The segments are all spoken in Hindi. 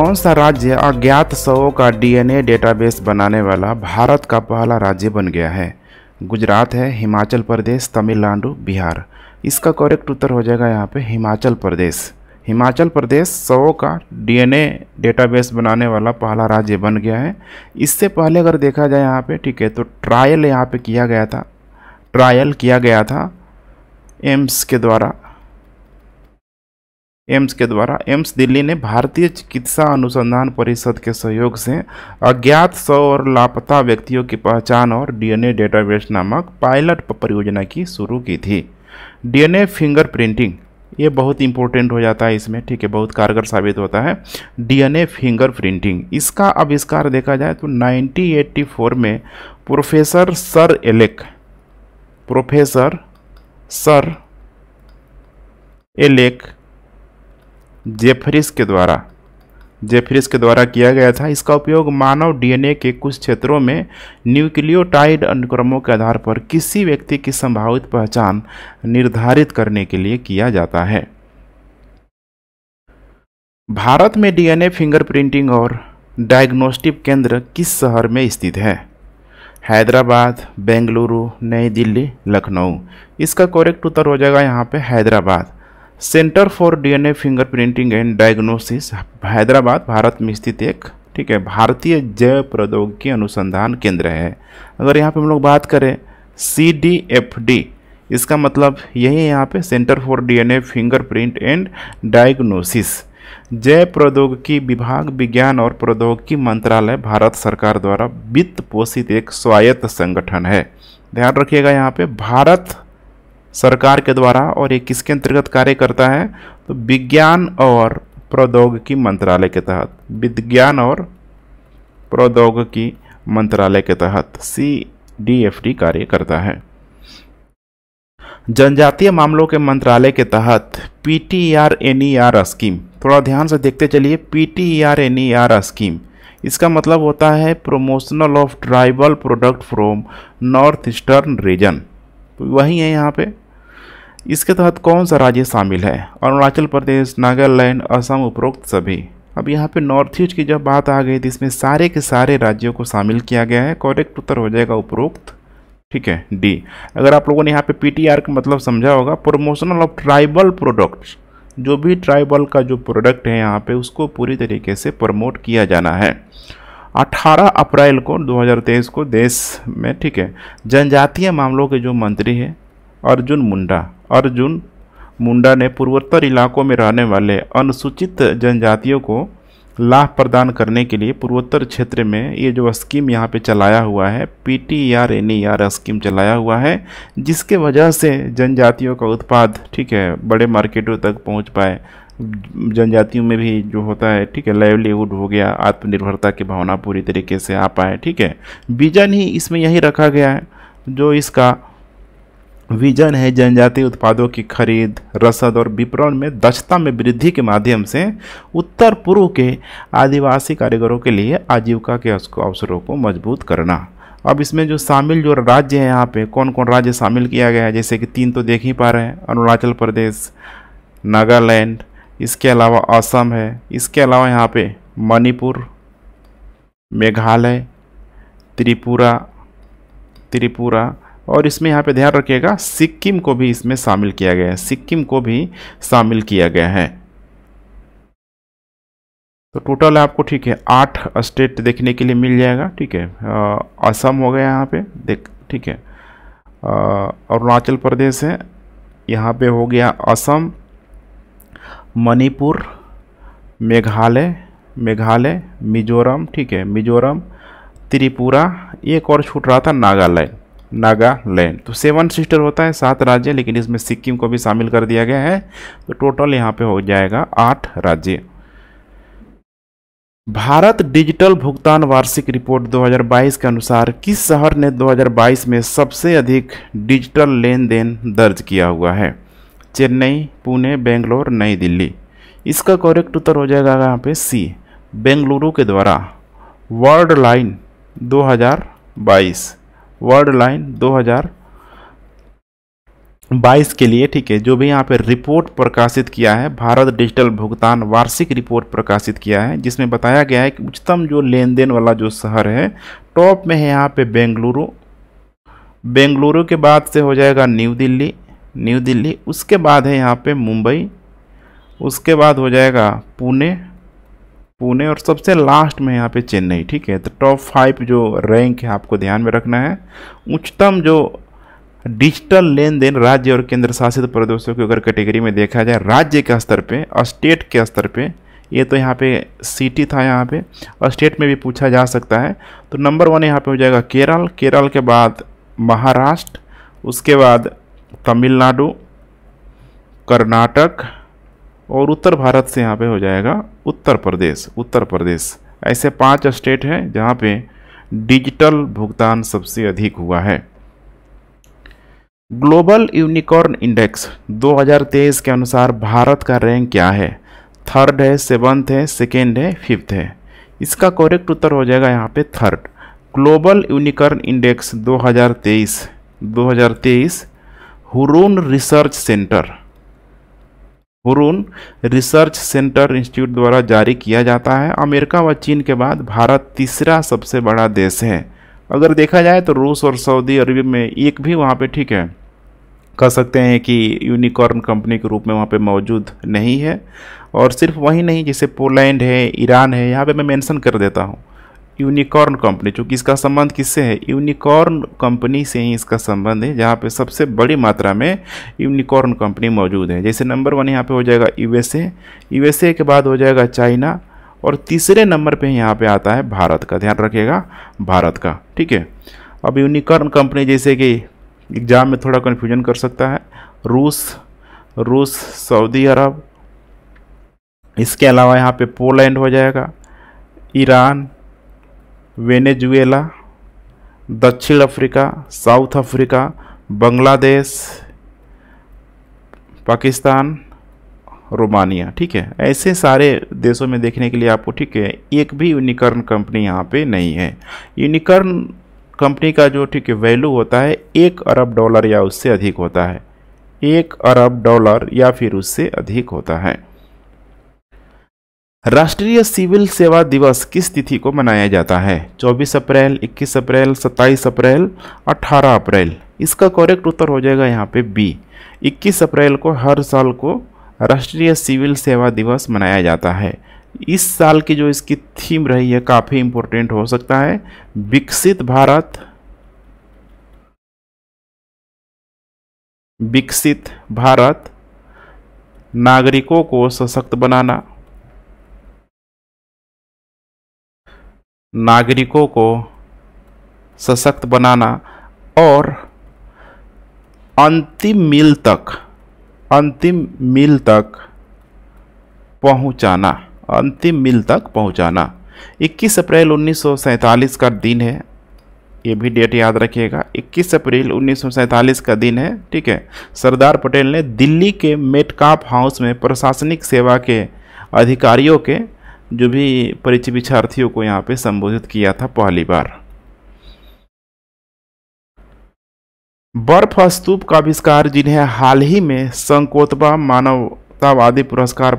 कौन सा राज्य अज्ञात शवों का डीएनए डेटाबेस बनाने वाला भारत का पहला राज्य बन गया है? गुजरात है, हिमाचल प्रदेश, तमिलनाडु, बिहार। इसका करेक्ट उत्तर हो जाएगा यहाँ पे हिमाचल प्रदेश। हिमाचल प्रदेश शवों का डीएनए डेटाबेस बनाने वाला पहला राज्य बन गया है। इससे पहले अगर देखा जाए यहाँ पे, ठीक है, तो ट्रायल यहाँ पे किया गया था एम्स के द्वारा। एम्स दिल्ली ने भारतीय चिकित्सा अनुसंधान परिषद के सहयोग से अज्ञात शव और लापता व्यक्तियों की पहचान और डीएनए डेटाबेस नामक पायलट परियोजना की शुरू की थी। डीएनए फिंगरप्रिंटिंग ये बहुत इंपॉर्टेंट हो जाता है इसमें, ठीक है, बहुत कारगर साबित होता है डीएनए फिंगरप्रिंटिंग। इसका आविष्कार देखा जाए तो 1984 में प्रोफेसर सर एलेक जेफरिस के द्वारा किया गया था। इसका उपयोग मानव डीएनए के कुछ क्षेत्रों में न्यूक्लियोटाइड अनुक्रमों के आधार पर किसी व्यक्ति की संभावित पहचान निर्धारित करने के लिए किया जाता है। भारत में डीएनए फिंगरप्रिंटिंग और डायग्नोस्टिक केंद्र किस शहर में स्थित है? हैदराबाद, बेंगलुरु, नई दिल्ली, लखनऊ। इसका करेक्ट उत्तर हो जाएगा यहाँ पे Hyderabad. Centre for DNA fingerprinting and diagnosis Hyderabad Bharat में स्थित एक, ठीक है, भारतीय जैव प्रौद्योगिकी अनुसंधान केंद्र है। अगर यहाँ पे हम लोग बात करें CDFD, इसका मतलब यही है यहाँ पे centre for DNA fingerprint and diagnosis. जैव प्रौद्योगिकी विभाग विज्ञान और प्रौद्योगिकी मंत्रालय भारत सरकार द्वारा वित्त पोषित एक स्वायत्त संगठन है। ध्यान रखिएगा यहाँ पे भारत सरकार के द्वारा, और ये किसके अंतर्गत कार्य करता है? तो विज्ञान और प्रौद्योगिकी मंत्रालय के तहत, विज्ञान और प्रौद्योगिकी मंत्रालय के तहत CDFD कार्य करता है। जनजातीय मामलों के मंत्रालय के तहत PTRNER स्कीम, थोड़ा ध्यान से देखते चलिए, PTRNER स्कीम इसका मतलब होता है promotional of tribal product from north eastern region. तो वही है यहाँ पे। इसके तहत कौन सा राज्य शामिल है? अरुणाचल प्रदेश, नागालैंड, असम, उपरोक्त सभी। अब यहाँ पे नॉर्थ ईस्ट की जब बात आ गई तो इसमें सारे के सारे राज्यों को शामिल किया गया है। करेक्ट उत्तर हो जाएगा उपरोक्त, ठीक है, D। अगर आप लोगों ने यहाँ पे PTR का मतलब समझा होगा, प्रमोशनल ऑफ ट्राइबल प्रोडक्ट्स, जो भी ट्राइबल का जो प्रोडक्ट है यहाँ पे उसको पूरी तरीके से प्रमोट किया जाना है। 18 अप्रैल को 2023 को देश में, ठीक है, जनजातीय मामलों के जो मंत्री हैं अर्जुन मुंडा ने पूर्वोत्तर इलाकों में रहने वाले अनुसूचित जनजातियों को लाभ प्रदान करने के लिए पूर्वोत्तर क्षेत्र में ये जो स्कीम यहाँ पे चलाया हुआ है, PTRNER स्कीम चलाया हुआ है, जिसके वजह से जनजातियों का उत्पाद, ठीक है, बड़े मार्केटों तक पहुँच पाए। जनजातियों में भी जो होता है, ठीक है, लाइवलीहुड हो गया, आत्मनिर्भरता की भावना पूरी तरीके से आ पाए, ठीक है। विजन ही इसमें यही रखा गया है, जो इसका विजन है जनजातीय उत्पादों की खरीद, रसद और विपणन में दक्षता में वृद्धि के माध्यम से उत्तर पूर्व के आदिवासी कारीगरों के लिए आजीविका के अवसरों को मजबूत करना। अब इसमें जो शामिल जो राज्य है यहाँ पे कौन कौन राज्य शामिल किया गया है, जैसे कि 3 तो देख ही पा रहे हैं, अरुणाचल प्रदेश, नागालैंड, इसके अलावा असम है, इसके अलावा यहाँ पे मणिपुर, मेघालय, त्रिपुरा और इसमें यहाँ पे ध्यान रखिएगा सिक्किम को भी इसमें शामिल किया गया है। तो टोटल आपको, ठीक है, 8 स्टेट देखने के लिए मिल जाएगा, ठीक है। असम हो गया यहाँ पे ठीक है, अरुणाचल प्रदेश है, यहाँ पे हो गया असम, मणिपुर, मेघालय, मिजोरम, ठीक है, मिजोरम, त्रिपुरा, एक और छूट रहा था नागालैंड। तो 7 सिस्टर होता है, 7 राज्य, लेकिन इसमें सिक्किम को भी शामिल कर दिया गया है। तो टोटल यहाँ पे हो जाएगा 8 राज्य। भारत डिजिटल भुगतान वार्षिक रिपोर्ट 2022 के अनुसार किस शहर ने 2022 में सबसे अधिक डिजिटल लेन देन दर्ज किया हुआ है? चेन्नई, पुणे, बेंगलोर, नई दिल्ली। इसका करेक्ट उत्तर हो जाएगा यहाँ पे C, बेंगलुरु के द्वारा वर्ल्ड लाइन 2022 22 के लिए, ठीक है, जो भी यहाँ पे रिपोर्ट प्रकाशित किया है, भारत डिजिटल भुगतान वार्षिक रिपोर्ट प्रकाशित किया है, जिसमें बताया गया है कि उच्चतम जो लेन देन वाला जो शहर है टॉप में है यहाँ पे बेंगलुरु। बेंगलुरु के बाद से हो जाएगा न्यू दिल्ली, उसके बाद है यहाँ पे मुंबई, उसके बाद हो जाएगा पुणे, और सबसे लास्ट में यहाँ पे चेन्नई। ठीक है, तो टॉप 5 जो रैंक है आपको ध्यान में रखना है। उच्चतम जो डिजिटल लेन देन राज्य और केंद्र शासित प्रदेशों की अगर कैटेगरी में देखा जाए, राज्य के स्तर पे, स्टेट के स्तर पे, ये तो यहाँ पे सिटी था, यहाँ पे स्टेट में भी पूछा जा सकता है। तो नंबर 1 यहाँ पे हो जाएगा केरल के बाद महाराष्ट्र, उसके बाद तमिलनाडु, कर्नाटक, और उत्तर भारत से यहाँ पे हो जाएगा उत्तर प्रदेश। ऐसे 5 स्टेट हैं जहाँ पे डिजिटल भुगतान सबसे अधिक हुआ है। ग्लोबल यूनिकॉर्न इंडेक्स 2023 के अनुसार भारत का रैंक क्या है? 3rd है, 7th है, 2nd है, 5th है। इसका करेक्ट उत्तर हो जाएगा यहाँ पे 3rd। Global unicorn index 2023 Hurun research centre institute द्वारा जारी किया जाता है। अमेरिका व चीन के बाद भारत तीसरा सबसे बड़ा देश है। अगर देखा जाए तो रूस और सऊदी अरब में एक भी वहाँ पे, ठीक है, कह सकते हैं कि यूनिकॉर्न कंपनी के रूप में वहाँ पे मौजूद नहीं है। और सिर्फ वही नहीं, जैसे पोलैंड है, ईरान है, यहाँ पे मैं मेंशन कर देता हूँ यूनिकॉर्न कंपनी, चूँकि इसका संबंध किससे है? यूनिकॉर्न कंपनी से ही इसका संबंध है, जहाँ पे सबसे बड़ी मात्रा में यूनिकॉर्न कंपनी मौजूद है। जैसे नंबर 1 यहाँ पे हो जाएगा यूएसए के बाद हो जाएगा चाइना, और तीसरे नंबर पे यहाँ पे आता है भारत का। ध्यान रखिएगा, भारत का। ठीक है, अब यूनिकॉर्न कंपनी जैसे कि एग्जाम में थोड़ा कन्फ्यूजन कर सकता है, रूस, सऊदी अरब, इसके अलावा यहाँ पे पोलैंड हो जाएगा, ईरान, वेनेजुएला, दक्षिण Africa, south Africa, Bangladesh, Pakistan, Romania. ठीक है, ऐसे सारे देशों में देखने के लिए आपको, ठीक है, एक भी यूनिकॉर्न कंपनी यहाँ पे नहीं है। यूनिकॉर्न कंपनी का जो, ठीक है, वैल्यू होता है $1 अरब या उससे अधिक होता है, $1 अरब या फिर उससे अधिक होता है। राष्ट्रीय सिविल सेवा दिवस किस तिथि को मनाया जाता है? 24 अप्रैल, 21 अप्रैल, 27 अप्रैल, 18 अप्रैल। इसका करेक्ट उत्तर हो जाएगा यहाँ पे बी। 21 अप्रैल को हर साल को राष्ट्रीय सिविल सेवा दिवस मनाया जाता है। इस साल की जो इसकी थीम रही है काफ़ी इम्पोर्टेंट हो सकता है, विकसित भारत, नागरिकों को सशक्त बनाना, और अंतिम मील तक पहुंचाना। 21 अप्रैल 1947 का दिन है, ये भी डेट याद रखिएगा, 21 अप्रैल 1947 का दिन है। ठीक है, सरदार पटेल ने दिल्ली के मेटकाफ हाउस में प्रशासनिक सेवा के अधिकारियों के जो भी परीक्षार्थियों को यहाँ पे संबोधित किया था पहली बार। बर्फ स्तूप का आविष्कार, जिन्हें हाल ही में संकोतबा मानवतावादी पुरस्कार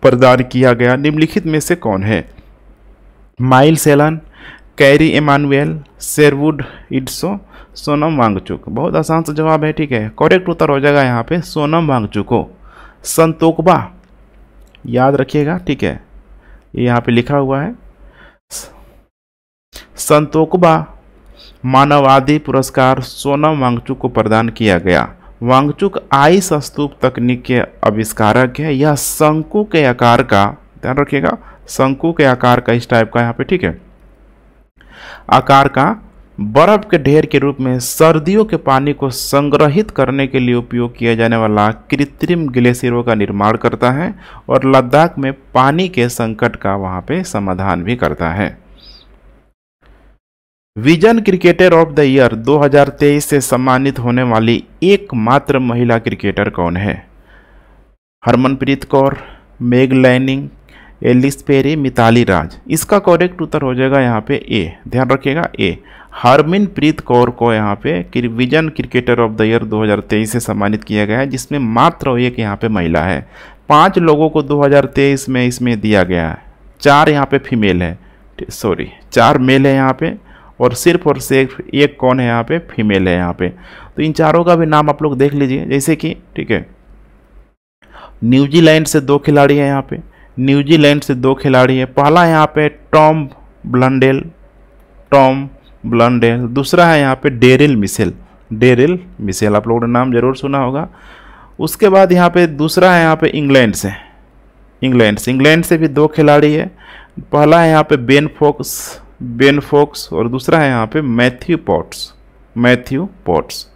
प्रदान किया गया, निम्नलिखित में से कौन है? Miles Allen, Kerry Emanuel, Sherwood Idso, Sonam Wangchuk. बहुत आसान सा जवाब है। ठीक है, करेक्ट उत्तर हो जाएगा यहाँ पे सोनम वांगचुक। संतोकबा याद रखिएगा। ठीक है, ये यहाँ पे लिखा हुआ है, संतोकबा मानवाधिकार पुरस्कार सोनम वांगचुक को प्रदान किया गया। वांगचुक आइस स्तूप तकनीक के आविष्कारक है। यह शंकु के आकार का, ध्यान रखिएगा, शंकु के आकार का, इस टाइप का यहाँ पे, ठीक है, आकार का बर्फ के ढेर के रूप में सर्दियों के पानी को संग्रहित करने के लिए उपयोग किया जाने वाला कृत्रिम ग्लेशियरों का निर्माण करता है और लद्दाख में पानी के संकट का वहां पे समाधान भी करता है। Vision cricketer of the year 2023 से सम्मानित होने वाली एकमात्र महिला क्रिकेटर कौन है? Harmanpreet Kaur, Meg Lanning, Ellis Perry, Mithali Raj. इसका करेक्ट उत्तर हो जाएगा यहाँ पे ए, ध्यान रखिएगा ए। हरमनप्रीत कौर को यहाँ पे vision cricketer of the year 2023 से सम्मानित किया गया है, जिसमें मात्र एक यहाँ पे महिला है। 5 लोगों को 2023 में इसमें दिया गया है, 4 यहाँ पे फीमेल है, सॉरी 4 मेल है यहाँ पे, और सिर्फ एक कौन है यहाँ पे, फीमेल है यहाँ पे। तो इन चारों का भी नाम आप लोग देख लीजिए, जैसे कि ठीक है, न्यूजीलैंड से 2 खिलाड़ी हैं यहाँ पे, न्यूजीलैंड से 2 खिलाड़ी है। पहला यहाँ पे टॉम ब्लंडेल, दूसरा है यहाँ पे डेरिल मिशेल, आप लोगों ने नाम जरूर सुना होगा। उसके बाद यहाँ पे दूसरा है यहाँ पे इंग्लैंड से भी 2 खिलाड़ी है। पहला है यहाँ पे बेन फोक्स और दूसरा है यहाँ पे मैथ्यू पॉट्स।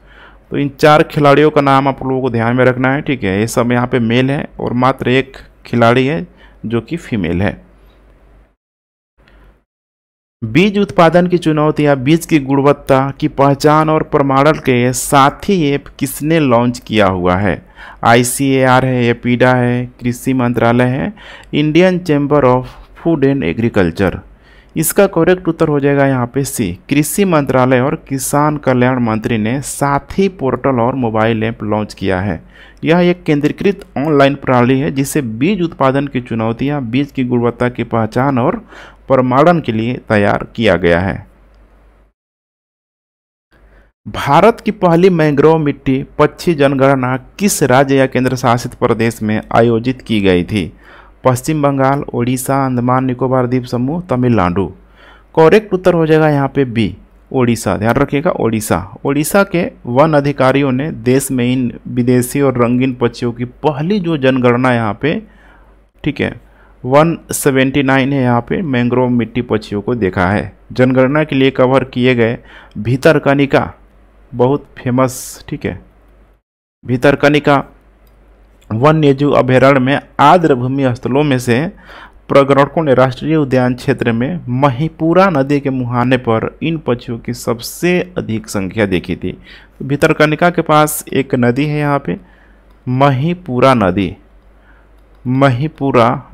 तो इन 4 खिलाड़ियों का नाम आप लोगों को ध्यान में रखना है, ठीक है। ये सब यहाँ पे मेल है और मात्र एक खिलाड़ी है जो कि फीमेल है। बीज उत्पादन की चुनौतियां, बीज की गुणवत्ता की पहचान और प्रमाणन के साथ ही ऐप किसने लॉन्च किया हुआ है? ICAR है, एपीडा है, कृषि मंत्रालय है, Indian chamber of food and agriculture. इसका करेक्ट उत्तर हो जाएगा यहाँ पे सी, कृषि मंत्रालय और किसान कल्याण मंत्री ने साथी पोर्टल और मोबाइल ऐप लॉन्च किया है। यह एक केंद्रीकृत ऑनलाइन प्रणाली है जिसे बीज उत्पादन की चुनौतियां, बीज की गुणवत्ता की पहचान और प्रमाणन के लिए तैयार किया गया है। भारत की पहली मैंग्रोव मिट्टी पक्षी जनगणना किस राज्य या केंद्र शासित प्रदेश में आयोजित की गई थी? पश्चिम बंगाल, ओडिशा, अंडमान निकोबार द्वीप समूह, तमिलनाडु। करेक्ट उत्तर हो जाएगा यहाँ पे बी, ओडिशा, ध्यान रखिएगा ओडिशा के वन अधिकारियों ने देश में इन विदेशी और रंगीन पक्षियों की पहली जो जनगणना यहाँ पे, ठीक है, 179 है यहाँ पे मैंग्रोव मिट्टी पक्षियों को देखा है। जनगणना के लिए कवर किए गए भितरकनिका, बहुत फेमस, ठीक है, भितरकनिका वन्यजीव अभयारण्य में आर्द्रभूमि स्थलों में से पर्यटकों ने राष्ट्रीय उद्यान क्षेत्र में महीपुरा नदी के मुहाने पर इन पक्षियों की सबसे अधिक संख्या देखी थी। तो भितरकनिका के पास एक नदी है यहाँ पे, महीपुरा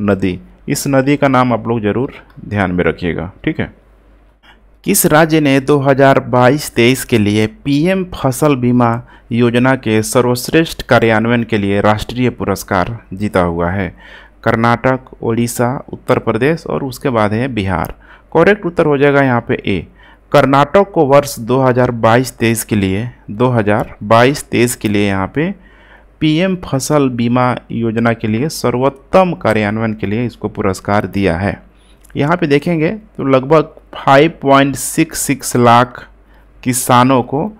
नदी। इस नदी का नाम आप लोग जरूर ध्यान में रखिएगा, ठीक है। किस राज्य ने 2022-23 के लिए PM फसल बीमा योजना के सर्वश्रेष्ठ कार्यान्वयन के लिए राष्ट्रीय पुरस्कार जीता हुआ है? कर्नाटक, ओडिशा, उत्तर प्रदेश और उसके बाद है बिहार। करेक्ट उत्तर हो जाएगा यहाँ पे ए। कर्नाटक को वर्ष 2022-23 के लिए यहाँ पे PM फसल बीमा योजना के लिए सर्वोत्तम कार्यान्वयन के लिए इसको पुरस्कार दिया है। यहाँ पे देखेंगे तो लगभग 5.66 लाख किसानों को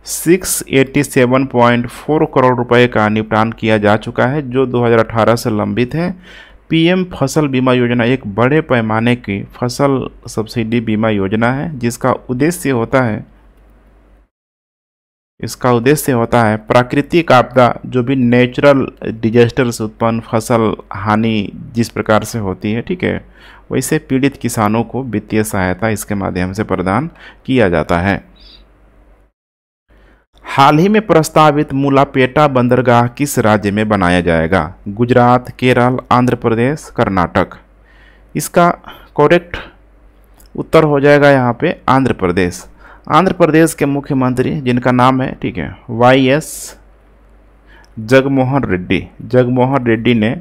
687.4 करोड़ रुपए का निपटान किया जा चुका है, जो 2018 से लंबित है। PM फसल बीमा योजना एक बड़े पैमाने की फसल सब्सिडी बीमा योजना है जिसका उद्देश्य होता है प्राकृतिक आपदा, जो भी नेचुरल डिजास्टर से उत्पन्न फसल हानि जिस प्रकार से होती है, ठीक है, वैसे पीड़ित किसानों को वित्तीय सहायता इसके माध्यम से प्रदान किया जाता है। हाल ही में प्रस्तावित मुलापेटा बंदरगाह किस राज्य में बनाया जाएगा? गुजरात, केरल, आंध्र प्रदेश, कर्नाटक। इसका करेक्ट उत्तर हो जाएगा यहाँ पे आंध्र प्रदेश। आंध्र प्रदेश के मुख्यमंत्री जिनका नाम है, ठीक है, YS जगमोहन रेड्डी ने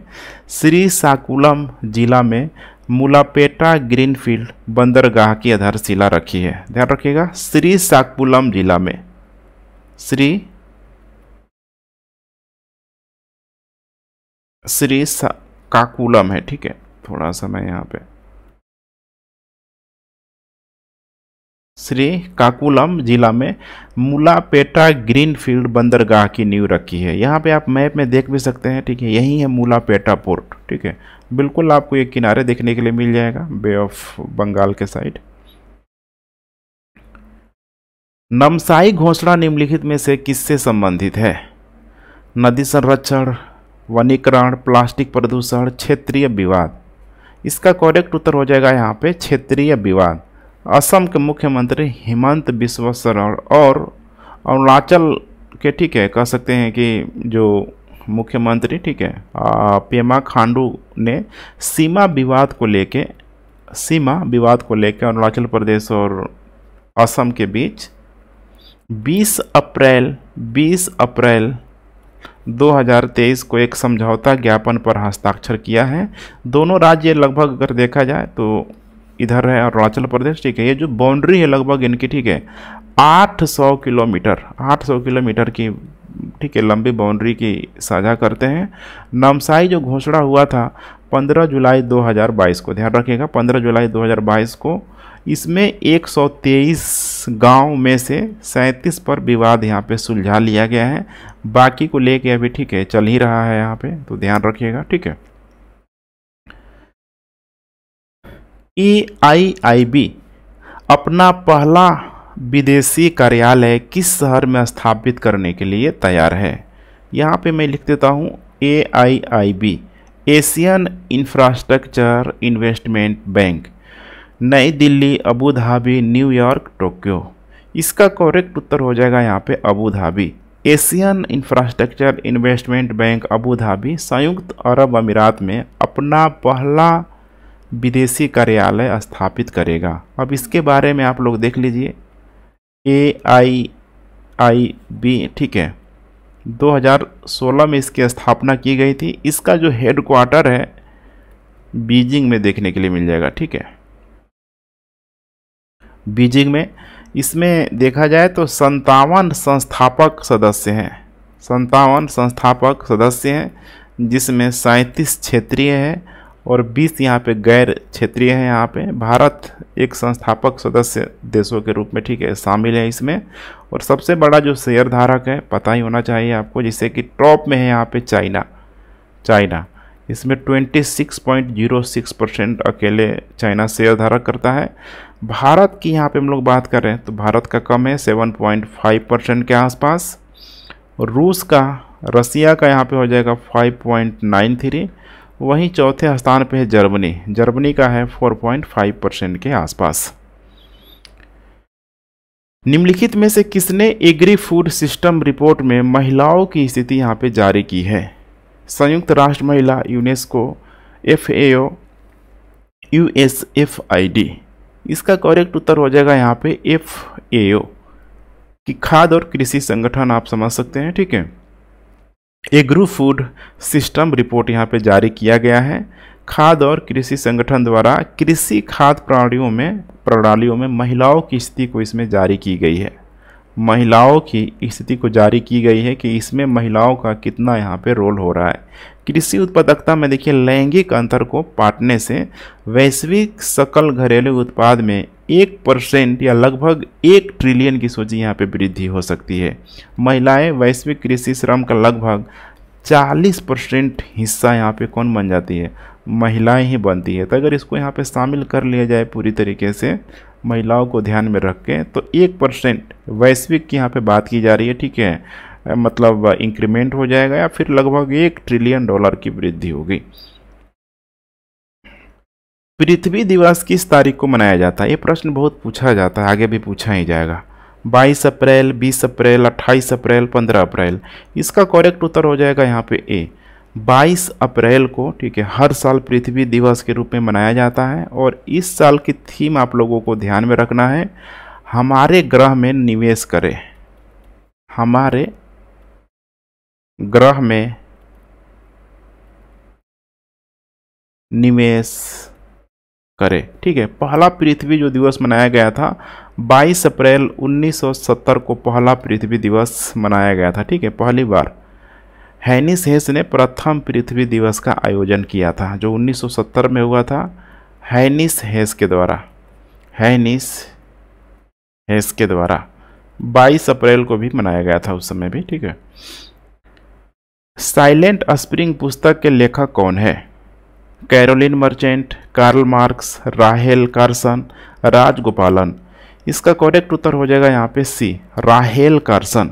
श्रीकाकुलम जिला में मुलापेटा ग्रीनफील्ड बंदरगाह की आधारशिला रखी है। ध्यान रखिएगा, श्रीकाकुलम जिला में, श्रीकाकुलम है, ठीक है, थोड़ा सा मैं यहाँ पे श्रीकाकुलम जिला में मुलापेटा ग्रीनफील्ड बंदरगाह की नींव रखी है। यहाँ पे आप मैप में देख भी सकते हैं, ठीक है, यही है मुलापेटा पोर्ट, ठीक है, बिल्कुल आपको एक किनारे देखने के लिए मिल जाएगा बे ऑफ बंगाल के साइड। नामसाई घोषणा निम्नलिखित में से किससे संबंधित है? नदी संरक्षण, वनीकरण, प्लास्टिक प्रदूषण, क्षेत्रीय विवाद। इसका करेक्ट उत्तर हो जाएगा यहाँ पे क्षेत्रीय विवाद। असम के मुख्यमंत्री हिमंत बिस्वा शर्मा और अरुणाचल के, ठीक है, कह सकते हैं कि जो मुख्यमंत्री, ठीक है, पेमा खांडू ने सीमा विवाद को लेके अरुणाचल प्रदेश और असम के बीच 20 अप्रैल 2023 को एक समझौता ज्ञापन पर हस्ताक्षर किया है। दोनों राज्य लगभग अगर देखा जाए तो इधर है अरुणाचल प्रदेश, ठीक है, ये जो बाउंड्री है लगभग इनकी, ठीक है, 800 किलोमीटर की, ठीक है, लंबी बाउंड्री की साझा करते हैं। नामसाई जो घोषणा हुआ था 15 जुलाई 2022 को, ध्यान रखिएगा 15 जुलाई 2022 को, इसमें 123 गांव में से 37 पर विवाद यहाँ पे सुलझा लिया गया है। बाकी को लेके अभी, ठीक है, चल ही रहा है यहाँ पे, तो ध्यान रखिएगा, ठीक है। EIIB अपना पहला विदेशी कार्यालय किस शहर में स्थापित करने के लिए तैयार है? यहाँ पे मैं लिख देता हूँ AIIB, Asian infrastructure investment bank, New Delhi, Abu Dhabi, New York, Tokyo. इसका करेक्ट उत्तर हो जाएगा यहाँ पे Abu Dhabi. Asian infrastructure investment bank Abu Dhabi संयुक्त अरब अमीरात में अपना पहला विदेशी कार्यालय स्थापित करेगा। अब इसके बारे में आप लोग देख लीजिए, AIIB, ठीक है, 2016 में इसकी स्थापना की गई थी। इसका जो हेडक्वार्टर है बीजिंग में देखने के लिए मिल जाएगा, ठीक है, बीजिंग में। इसमें देखा जाए तो 57 संस्थापक सदस्य हैं, जिसमें 37 क्षेत्रीय हैं और 20 यहाँ पे गैर क्षेत्रीय हैं। यहाँ पे भारत एक संस्थापक सदस्य देशों के रूप में, ठीक है, शामिल है इसमें। और सबसे बड़ा जो शेयर धारक है पता ही होना चाहिए आपको, जिससे कि टॉप में है यहाँ पे चाइना। इसमें 26.06% अकेले चाइना शेयर धारक करता है। भारत की यहाँ पे हम लोग बात कर रहे हैं तो भारत का कम है, 7.5% के आसपास। और रसिया का यहाँ पे हो जाएगा 5.93। वहीं चौथे स्थान पे है जर्मनी का है 4.5% के आसपास। निम्नलिखित में से किसने एग्री फूड सिस्टम रिपोर्ट में महिलाओं की स्थिति यहाँ पे जारी की है? संयुक्त राष्ट्र महिला, यूनेस्को, FAO, USFID। इसका करेक्ट उत्तर हो जाएगा यहाँ पे FAO कि खाद्य और कृषि संगठन, आप समझ सकते हैं, ठीक है। एग्रो फूड सिस्टम रिपोर्ट यहाँ पे जारी किया गया है। खाद्य और कृषि संगठन द्वारा कृषि खाद्य प्रणालियों में महिलाओं की स्थिति को इसमें जारी की गई है। महिलाओं की स्थिति को जारी की गई है कि इसमें महिलाओं का कितना यहाँ पे रोल हो रहा है। कृषि उत्पादकता में देखिए, लैंगिक अंतर को पाटने से वैश्विक सकल घरेलू उत्पाद में 1% या लगभग 1 ट्रिलियन की सोची यहाँ पे वृद्धि हो सकती है। महिलाएं वैश्विक कृषि श्रम का लगभग 40% हिस्सा यहाँ पे कौन बन जाती है? महिलाएं ही बनती है। तो अगर इसको यहाँ पे शामिल कर लिया जाए पूरी तरीके से महिलाओं को ध्यान में रख के, तो 1% वैश्विक की यहाँ पे बात की जा रही है, ठीक है, मतलब इंक्रीमेंट हो जाएगा या फिर लगभग $1 ट्रिलियन की वृद्धि होगी। पृथ्वी दिवस किस तारीख को मनाया जाता है? ये प्रश्न बहुत पूछा जाता है, आगे भी पूछा ही जाएगा। 22 अप्रैल, 20 अप्रैल, 28 अप्रैल, 15 अप्रैल। इसका करेक्ट उत्तर हो जाएगा यहाँ पे A, 22 अप्रैल को, ठीक है, हर साल पृथ्वी दिवस के रूप में मनाया जाता है। और इस साल की थीम आप लोगों को ध्यान में रखना है, हमारे ग्रह में निवेश करें, हमारे ग्रह में निवेश करें, ठीक है। पहला पृथ्वी जो दिवस मनाया गया था 22 अप्रैल 1970 को पहला पृथ्वी दिवस मनाया गया था, ठीक है, पहली बार। हैनिस हेस ने प्रथम पृथ्वी दिवस का आयोजन किया था, जो 1970 में हुआ था हैनिस हेस के द्वारा। 22 अप्रैल को भी मनाया गया था उस समय भी, ठीक है। साइलेंट स्प्रिंग पुस्तक के लेखक कौन है? कैरोलिन मर्चेंट, कार्ल मार्क्स, राहेल कार्सन, राजगोपालन। इसका करेक्ट उत्तर हो जाएगा यहाँ पे C, राहेल कार्सन।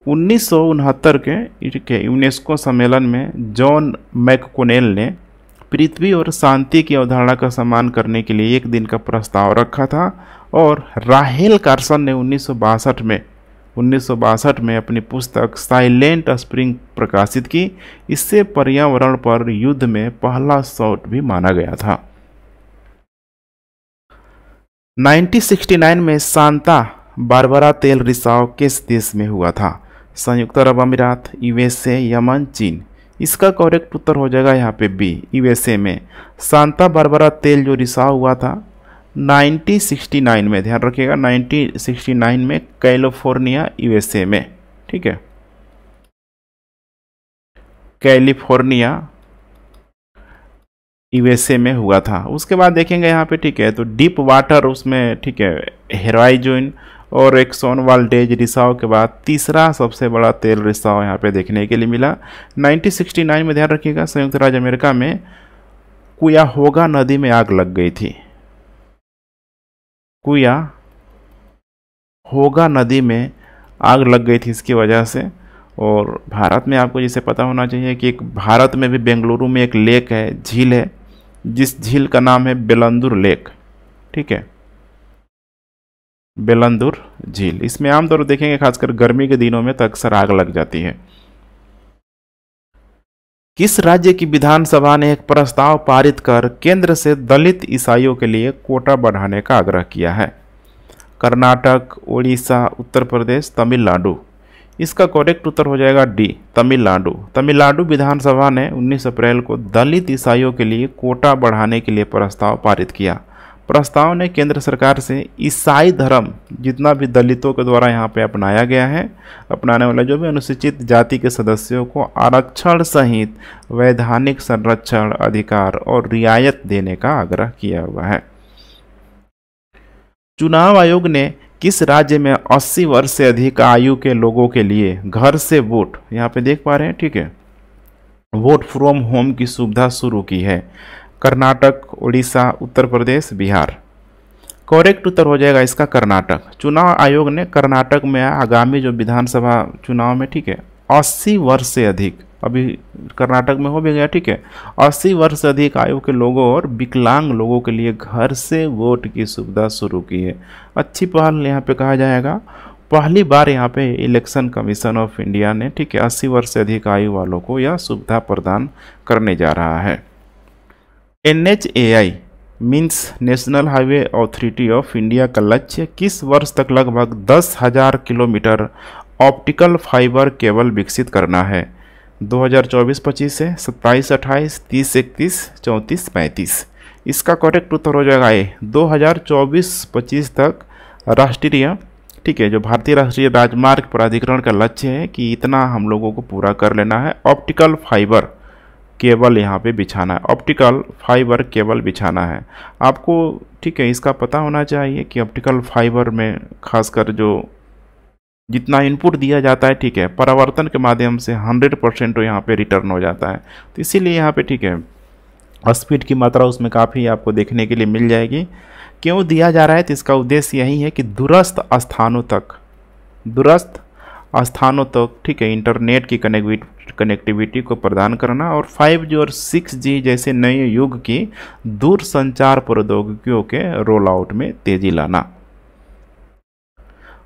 1969 के यूनेस्को सम्मेलन में जॉन मैककोनेल ने पृथ्वी और शांति की अवधारणा का सम्मान करने के लिए एक दिन का प्रस्ताव रखा था। और राहेल कार्सन ने 1962 में 1962 में अपनी पुस्तक साइलेंट स्प्रिंग प्रकाशित की। इससे पर्यावरण पर युद्ध में पहला शॉट भी माना गया था। 1969 में सांता बारबरा तेल रिसाव किस देश में हुआ था? संयुक्त अरब अमीरात, यूएसए, यमन, चीन। इसका करेक्ट उत्तर हो जाएगा यहाँ पे बी, यूएसए में। सांता बारबरा तेल जो रिसाव हुआ था 1969 में, ध्यान रखिएगा 1969 में कैलिफोर्निया यूएसए में, ठीक है, कैलिफोर्निया यूएसए में हुआ था। उसके बाद देखेंगे यहाँ पे, ठीक है, तो डीप वाटर उसमें, ठीक है, हेराइजोन और एक्सॉन वाल्डेज रिसाव के बाद तीसरा सबसे बड़ा तेल रिसाव यहाँ पे देखने के लिए मिला 1969 में। ध्यान रखिएगा संयुक्त राज्य अमेरिका में कुयाहोगा नदी में आग लग गई थी। कुयाहोगा नदी में आग लग गई थी इसकी वजह से। और भारत में आपको जैसे पता होना चाहिए कि एक भारत में भी बेंगलुरु में एक लेक है, झील है, जिस झील का नाम है बेलंदुर लेक, ठीक है, बेलंदुर झील। इसमें आमतौर पर देखेंगे खासकर गर्मी के दिनों में तो अक्सर आग लग जाती है। किस राज्य की विधानसभा ने एक प्रस्ताव पारित कर केंद्र से दलित ईसाइयों के लिए कोटा बढ़ाने का आग्रह किया है? कर्नाटक, ओडिशा, उत्तर प्रदेश, तमिलनाडु। इसका करेक्ट उत्तर हो जाएगा डी, तमिलनाडु। तमिलनाडु विधानसभा ने 19 अप्रैल को दलित ईसाइयों के लिए कोटा बढ़ाने के लिए प्रस्ताव पारित किया। प्रस्ताव ने केंद्र सरकार से ईसाई धर्म जितना भी दलितों के द्वारा यहाँ पे अपनाया गया है, अपनाने वाले जो भी अनुसूचित जाति के सदस्यों को आरक्षण सहित वैधानिक संरक्षण, अधिकार और रियायत देने का आग्रह किया हुआ है। चुनाव आयोग ने किस राज्य में 80 वर्ष से अधिक आयु के लोगों के लिए घर से वोट, यहाँ पे देख पा रहे हैं, ठीक है, वोट फ्रॉम होम की सुविधा शुरू की है? कर्नाटक, उड़ीसा, उत्तर प्रदेश, बिहार। करेक्ट उत्तर हो जाएगा इसका कर्नाटक। चुनाव आयोग ने कर्नाटक में आगामी जो विधानसभा चुनाव में, ठीक है, 80 वर्ष से अधिक, अभी कर्नाटक में हो भी गया, ठीक है, 80 वर्ष से अधिक आयु के लोगों और विकलांग लोगों के लिए घर से वोट की सुविधा शुरू की है। अच्छी पहल यहाँ पे कहा जाएगा। पहली बार यहाँ पे इलेक्शन कमीशन ऑफ इंडिया ने, ठीक है, 80 वर्ष से अधिक आयु वालों को यह सुविधा प्रदान करने जा रहा है। NHAI means national highway authority of India का लक्ष्य किस वर्ष तक लगभग 10,000 किलोमीटर ऑप्टिकल फाइबर केबल विकसित करना है? 2024-25 से 27-28, 30-31, 34-35। इसका करेक्ट उत्तर हो जाएगा ए, 2024-25 तक राष्ट्रीय, ठीक है, जो भारतीय राष्ट्रीय राजमार्ग प्राधिकरण का लक्ष्य है कि इतना हम लोगों को पूरा कर लेना है, ऑप्टिकल फाइबर केबल यहाँ पे बिछाना है, ऑप्टिकल फाइबर केबल बिछाना है आपको, ठीक है। इसका पता होना चाहिए कि ऑप्टिकल फाइबर में खासकर जो जितना इनपुट दिया जाता है, ठीक है, परावर्तन के माध्यम से 100% यहाँ पे रिटर्न हो जाता है। तो इसीलिए यहाँ पे, ठीक है, स्पीड की मात्रा उसमें काफ़ी आपको देखने के लिए मिल जाएगी। क्यों दिया जा रहा है? तो इसका उद्देश्य यही है कि दूरस्थ स्थानों तक, ठीक है, इंटरनेट की कनेक्टिविटी को प्रदान करना और 5G और 6G जैसे नए युग की दूर संचार प्रौद्योगिकियों के रोल आउट में तेजी लाना।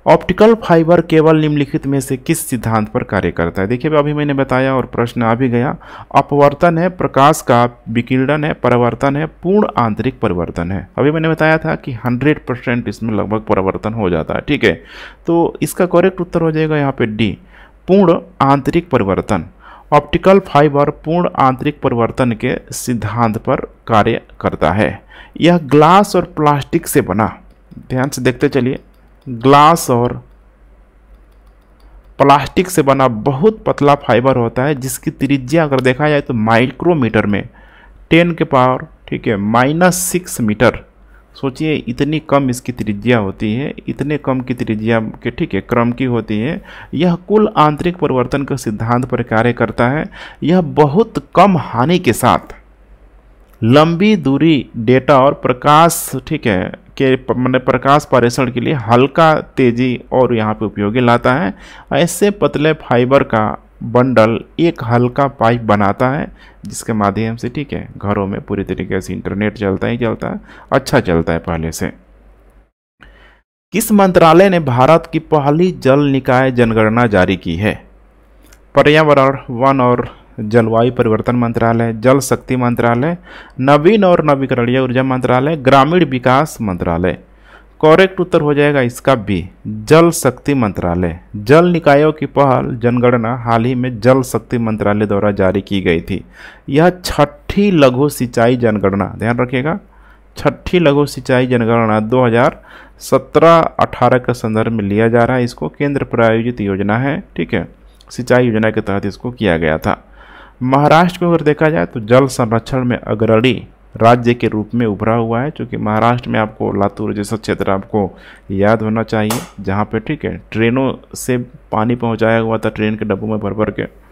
ऑप्टिकल फाइबर केबल निम्नलिखित में से किस सिद्धांत पर कार्य करता है? देखिए अभी मैंने बताया और प्रश्न आ भी गया। अपवर्तन है, प्रकाश का विकिरण है, परावर्तन है, पूर्ण आंतरिक परिवर्तन है। अभी मैंने बताया था कि 100% इसमें लगभग परावर्तन हो जाता है, ठीक है। तो इसका करेक्ट उत्तर हो जाएगा यहाँ पे डी, पूर्ण आंतरिक परिवर्तन। ऑप्टिकल फाइबर पूर्ण आंतरिक परिवर्तन के सिद्धांत पर कार्य करता है। यह ग्लास और प्लास्टिक से बना, ध्यान से देखते चलिए, ग्लास और प्लास्टिक से बना बहुत पतला फाइबर होता है जिसकी त्रिज्या अगर देखा जाए तो माइक्रोमीटर में 10 के पावर, ठीक है, -6 मीटर। सोचिए इतनी कम इसकी त्रिज्या होती है, इतने कम की त्रिज्या के, ठीक है, क्रम की होती है। यह कुल आंतरिक परिवर्तन के सिद्धांत पर कार्य करता है। यह बहुत कम हानि के साथ लंबी दूरी डेटा और प्रकाश, ठीक है, के प्रकाश पारेषण के लिए हल्का, तेजी और यहाँ पे उपयोगी लाता है। ऐसे पतले फाइबर का बंडल एक हल्का पाइप बनाता है जिसके माध्यम से, ठीक है, घरों में पूरी तरीके से इंटरनेट चलता ही चलता है, अच्छा चलता है पहले से। किस मंत्रालय ने भारत की पहली जल निकाय जनगणना जारी की है? पर्यावरण, वन और जलवायु परिवर्तन मंत्रालय, जल शक्ति मंत्रालय, नवीन और नवीकरणीय ऊर्जा मंत्रालय, ग्रामीण विकास मंत्रालय। करेक्ट उत्तर हो जाएगा इसका बी, जल शक्ति मंत्रालय। जल निकायों की पहल जनगणना हाल ही में जल शक्ति मंत्रालय द्वारा जारी की गई थी। यह छठी लघु सिंचाई जनगणना, ध्यान रखिएगा, छठी लघु सिंचाई जनगणना 2017-18 के संदर्भ में लिया जा रहा है। इसको केंद्र प्रायोजित योजना है, ठीक है, सिंचाई योजना के तहत इसको किया गया था। महाराष्ट्र को अगर देखा जाए तो जल संरक्षण में अग्रणी राज्य के रूप में उभरा हुआ है, क्योंकि महाराष्ट्र में आपको लातूर जैसा क्षेत्र आपको याद होना चाहिए, जहाँ पे, ठीक है, ट्रेनों से पानी पहुंचाया हुआ था, ट्रेन के डब्बों में भर भर के।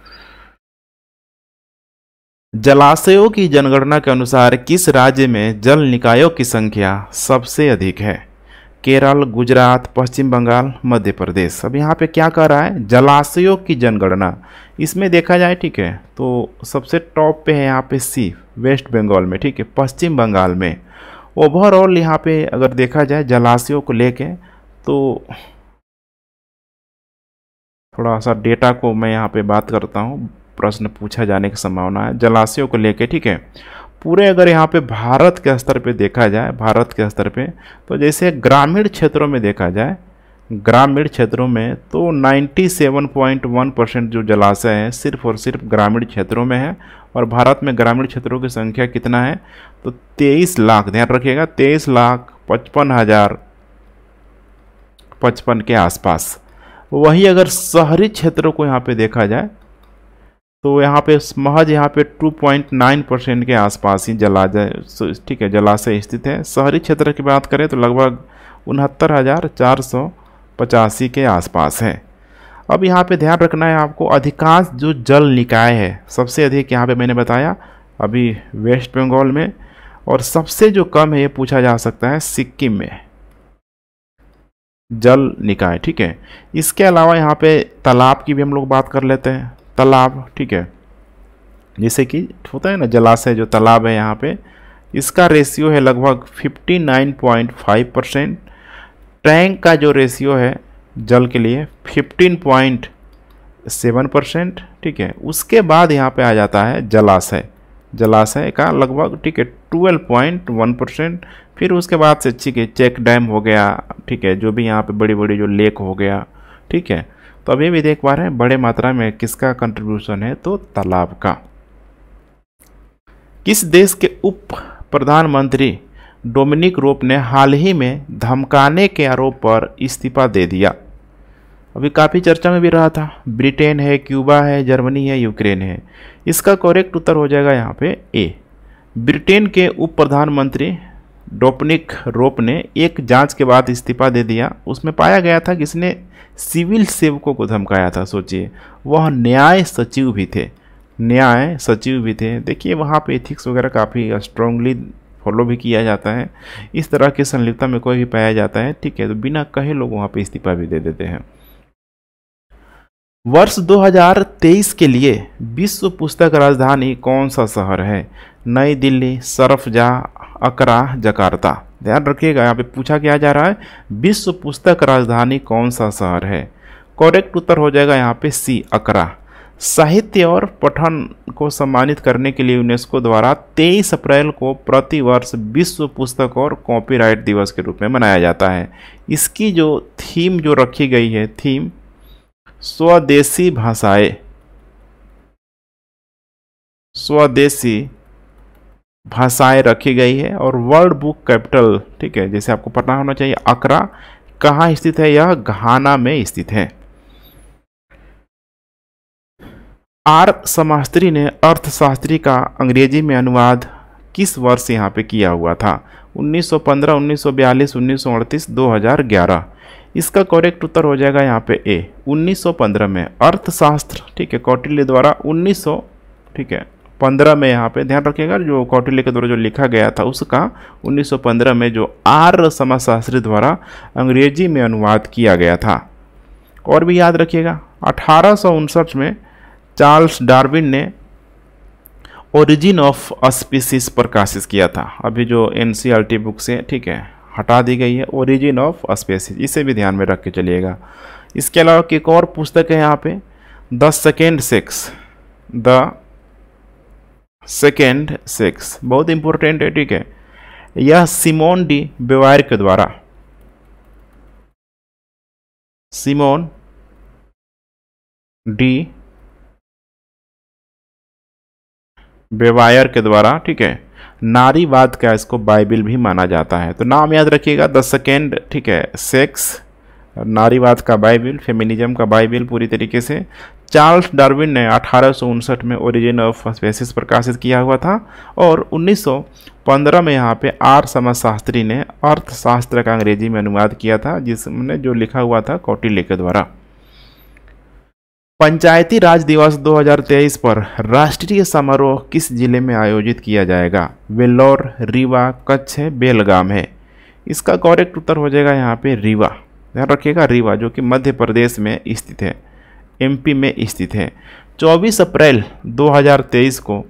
जलाशयों की जनगणना के अनुसार किस राज्य में जल निकायों की संख्या सबसे अधिक है? केरल, गुजरात, पश्चिम बंगाल, मध्य प्रदेश। अब यहाँ पे क्या कर रहा है? जलाशयों की जनगणना। इसमें देखा जाए, ठीक है, तो सबसे टॉप पे है यहाँ पे सी, वेस्ट बंगाल में, ठीक है, पश्चिम बंगाल में। ओवरऑल यहाँ पे अगर देखा जाए जलाशयों को लेके, तो थोड़ा सा डेटा को मैं यहाँ पे बात करता हूँ, प्रश्न पूछा जाने की संभावना है जलाशयों को लेके, ठीक है। पूरे अगर यहाँ पे भारत के स्तर पे देखा जाए, भारत के स्तर पे, तो जैसे ग्रामीण क्षेत्रों में देखा जाए, ग्रामीण क्षेत्रों में तो 97.1% जो जलाशय है सिर्फ और सिर्फ ग्रामीण क्षेत्रों में है। और भारत में ग्रामीण क्षेत्रों की संख्या कितना है? तो 23 लाख, ध्यान रखिएगा, 23,55,055 के आसपास। वही अगर शहरी क्षेत्रों को यहाँ पे देखा जाए तो यहाँ पे महज यहाँ पे 2.9% के आसपास ही जलाशय, ठीक है, जलाशय स्थित है। शहरी क्षेत्र की बात करें तो लगभग 69,485 के आसपास है। अब यहाँ पे ध्यान रखना है आपको, अधिकांश जो जल निकाय है, सबसे अधिक यहाँ पे मैंने बताया अभी वेस्ट बंगाल में, और सबसे जो कम है ये पूछा जा सकता है सिक्किम में जल निकाय, ठीक है। इसके अलावा यहाँ पे तालाब की भी हम लोग बात कर लेते हैं, तालाब, ठीक है, जैसे कि होता है ना जलाशय, जो तालाब है यहाँ पे, इसका रेशियो है लगभग 59.5%। टैंक का जो रेशियो है जल के लिए 15.7%, ठीक है। उसके बाद यहाँ पे आ जाता है जलाशय, जलाशय का लगभग, ठीक है, 12.1%। फिर उसके बाद से, ठीक है, चेक डैम हो गया, ठीक है, जो भी यहाँ पे बड़ी बड़ी जो लेक हो गया, ठीक है। तो अभी भी देख पा रहे हैं बड़े मात्रा में किसका कंट्रीब्यूशन है? तो तालाब का। किस देश के उप प्रधानमंत्री डोमिनिक रोब ने हाल ही में धमकाने के आरोप पर इस्तीफा दे दिया? अभी काफ़ी चर्चा में भी रहा था। ब्रिटेन है, क्यूबा है, जर्मनी है, यूक्रेन है। इसका करेक्ट उत्तर हो जाएगा यहाँ पे ए, ब्रिटेन के उप प्रधानमंत्री डोमिनिक रोब ने एक जांच के बाद इस्तीफा दे दिया। उसमें पाया गया था कि इसने सिविल सेवकों को धमकाया था। सोचिए, वह न्याय सचिव भी थे, न्याय सचिव भी थे। देखिए वहाँ पे एथिक्स वगैरह काफ़ी स्ट्रांगली फॉलो भी किया जाता है। इस तरह की संलिप्तता में कोई भी पाया जाता है, ठीक है, तो बिना कहे लोग वहाँ पे इस्तीफा भी दे देते हैं। वर्ष 2023 के लिए विश्व पुस्तक राजधानी कौन सा शहर है? नई दिल्ली, शरफजाह, अकरा, जकार्ता। ध्यान रखिएगा, यहाँ पे पूछा क्या जा रहा है, विश्व पुस्तक राजधानी कौन सा शहर है? करेक्ट उत्तर हो जाएगा यहाँ पे सी, अकरा। साहित्य और पठन को सम्मानित करने के लिए यूनेस्को द्वारा 23 अप्रैल को प्रतिवर्ष विश्व पुस्तक और कॉपीराइट दिवस के रूप में मनाया जाता है। इसकी जो थीम जो रखी गई है, थीम स्वदेशी भाषाएं, स्वदेशी भाषाएं रखी गई है। और वर्ल्ड बुक कैपिटल, ठीक है, जैसे आपको पता होना चाहिए, अकरा कहाँ स्थित है? यह घाना में स्थित है। आर समास्त्री ने अर्थशास्त्री का अंग्रेजी में अनुवाद किस वर्ष यहाँ पे किया हुआ था? 1915, 1942, 1938, 2011। इसका करेक्ट उत्तर हो जाएगा यहाँ पे ए, 1915 में। अर्थशास्त्र, ठीक है, कौटिल्य द्वारा 1915 में यहाँ पे ध्यान रखिएगा, जो कौटिल्य के द्वारा जो लिखा गया था उसका 1915 में जो आर समाजशास्त्री द्वारा अंग्रेजी में अनुवाद किया गया था। और भी याद रखिएगा, 1859 में चार्ल्स डार्विन ने ओरिजिन ऑफ स्पीसीज प्रकाशित किया था। अभी जो एनसीईआरटी बुक से, ठीक है, हटा दी गई है। ओरिजिन ऑफ स्पेसीज, इसे भी ध्यान में रख के चलिएगा। इसके अलावा एक और पुस्तक है यहाँ पे, the second sex, the second sex, बहुत इंपॉर्टेंट है, ठीक है। यह सिमोन डी बेवायर के द्वारा, सिमोन डी बेवायर के द्वारा, ठीक है, नारीवाद का इसको बाइबिल भी माना जाता है। तो नाम याद रखिएगा, द सेकेंड, ठीक है, सेक्स, नारीवाद का बाइबिल, फेमिनिज्म का बाइबिल पूरी तरीके से। चार्ल्स डार्विन ने 1859 में ओरिजिन ऑफ स्पेसीज प्रकाशित किया हुआ था और 1915 में यहाँ पे आर समाजशास्त्री ने अर्थशास्त्र का अंग्रेजी में अनुवाद किया था, जिसमें जो लिखा हुआ था कौटिल्य के द्वारा। पंचायती राज दिवस 2023 पर राष्ट्रीय समारोह किस जिले में आयोजित किया जाएगा? वेल्लोर, रीवा, कच्छ है, बेलगाम है। इसका करेक्ट उत्तर हो जाएगा यहाँ पे रीवा। ध्यान रखिएगा, रीवा जो कि मध्य प्रदेश में स्थित है, एमपी में स्थित है। 24 अप्रैल 2023 को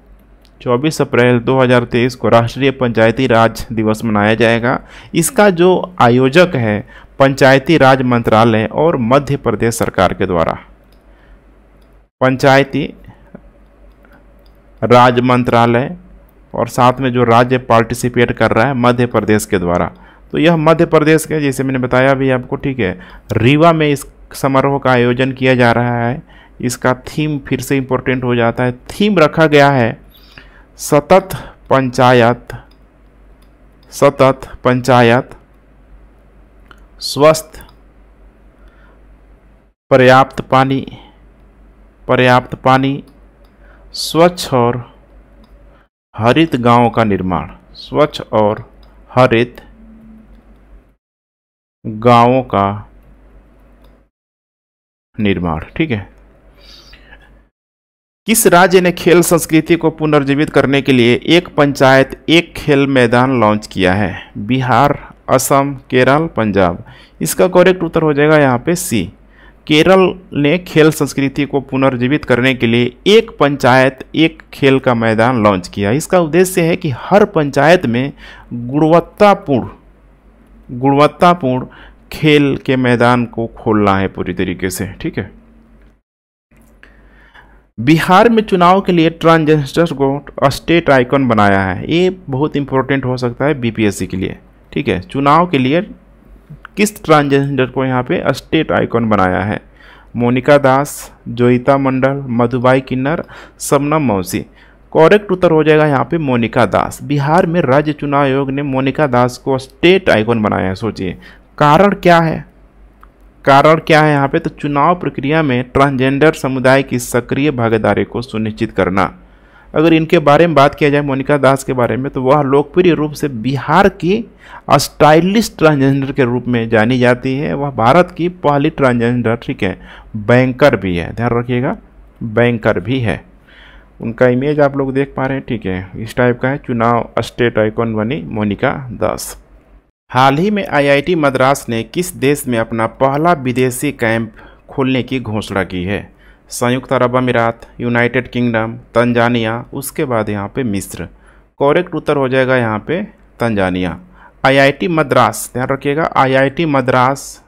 24 अप्रैल 2023 को राष्ट्रीय पंचायती राज दिवस मनाया जाएगा। इसका जो आयोजक है पंचायती राज मंत्रालय और मध्य प्रदेश सरकार के द्वारा, पंचायती राज मंत्रालय और साथ में जो राज्य पार्टिसिपेट कर रहा है मध्य प्रदेश के द्वारा। तो यह मध्य प्रदेश के, जैसे मैंने बताया भी आपको, ठीक है, रीवा में इस समारोह का आयोजन किया जा रहा है। इसका थीम फिर से इम्पोर्टेंट हो जाता है, थीम रखा गया है सतत पंचायत, स्वस्थ, पर्याप्त पानी, स्वच्छ और हरित गांवों का निर्माण, स्वच्छ और हरित गांवों का निर्माण, ठीक है। किस राज्य ने खेल संस्कृति को पुनर्जीवित करने के लिए एक पंचायत एक खेल मैदान लॉन्च किया है? बिहार, असम, केरल, पंजाब। इसका करेक्ट उत्तर हो जाएगा यहाँ पे सी। केरल ने खेल संस्कृति को पुनर्जीवित करने के लिए एक पंचायत एक खेल का मैदान लॉन्च किया। इसका उद्देश्य है कि हर पंचायत में गुणवत्तापूर्ण खेल के मैदान को खोलना है पूरी तरीके से, ठीक है। बिहार में चुनाव के लिए ट्रांसजेंडर को स्टेट आइकॉन बनाया है। ये बहुत इंपॉर्टेंट हो सकता है बीपीएससी के लिए, ठीक है। चुनाव के लिए किस ट्रांसजेंडर को यहाँ पे स्टेट आइकॉन बनाया है? मोनिका दास, जोईता मंडल, मधुबाई किन्नर, शबनम मौसी। करेक्ट उत्तर हो जाएगा यहाँ पे मोनिका दास। बिहार में राज्य चुनाव आयोग ने मोनिका दास को स्टेट आइकॉन बनाया है। सोचिए कारण क्या है, कारण क्या है यहाँ पे? तो चुनाव प्रक्रिया में ट्रांसजेंडर समुदाय की सक्रिय भागीदारी को सुनिश्चित करना। अगर इनके बारे में बात किया जाए, मोनिका दास के बारे में, तो वह लोकप्रिय रूप से बिहार की स्टाइलिश ट्रांसजेंडर के रूप में जानी जाती है। वह भारत की पहली ट्रांसजेंडर, ठीक है, बैंकर भी है। ध्यान रखिएगा, बैंकर भी है। उनका इमेज आप लोग देख पा रहे हैं, ठीक है, इस टाइप का है। चुनाव स्टेट आइकॉन बनी मोनिका दास। हाल ही में आईआईटी मद्रास ने किस देश में अपना पहला विदेशी कैंप खोलने की घोषणा की है? संयुक्त अरब अमीरात, यूनाइटेड किंगडम, तंजानिया, उसके बाद यहाँ पे मिस्र। करेक्ट उत्तर हो जाएगा यहाँ पे तंजानिया। आईआईटी मद्रास, ध्यान रखिएगा, आईआईटी मद्रास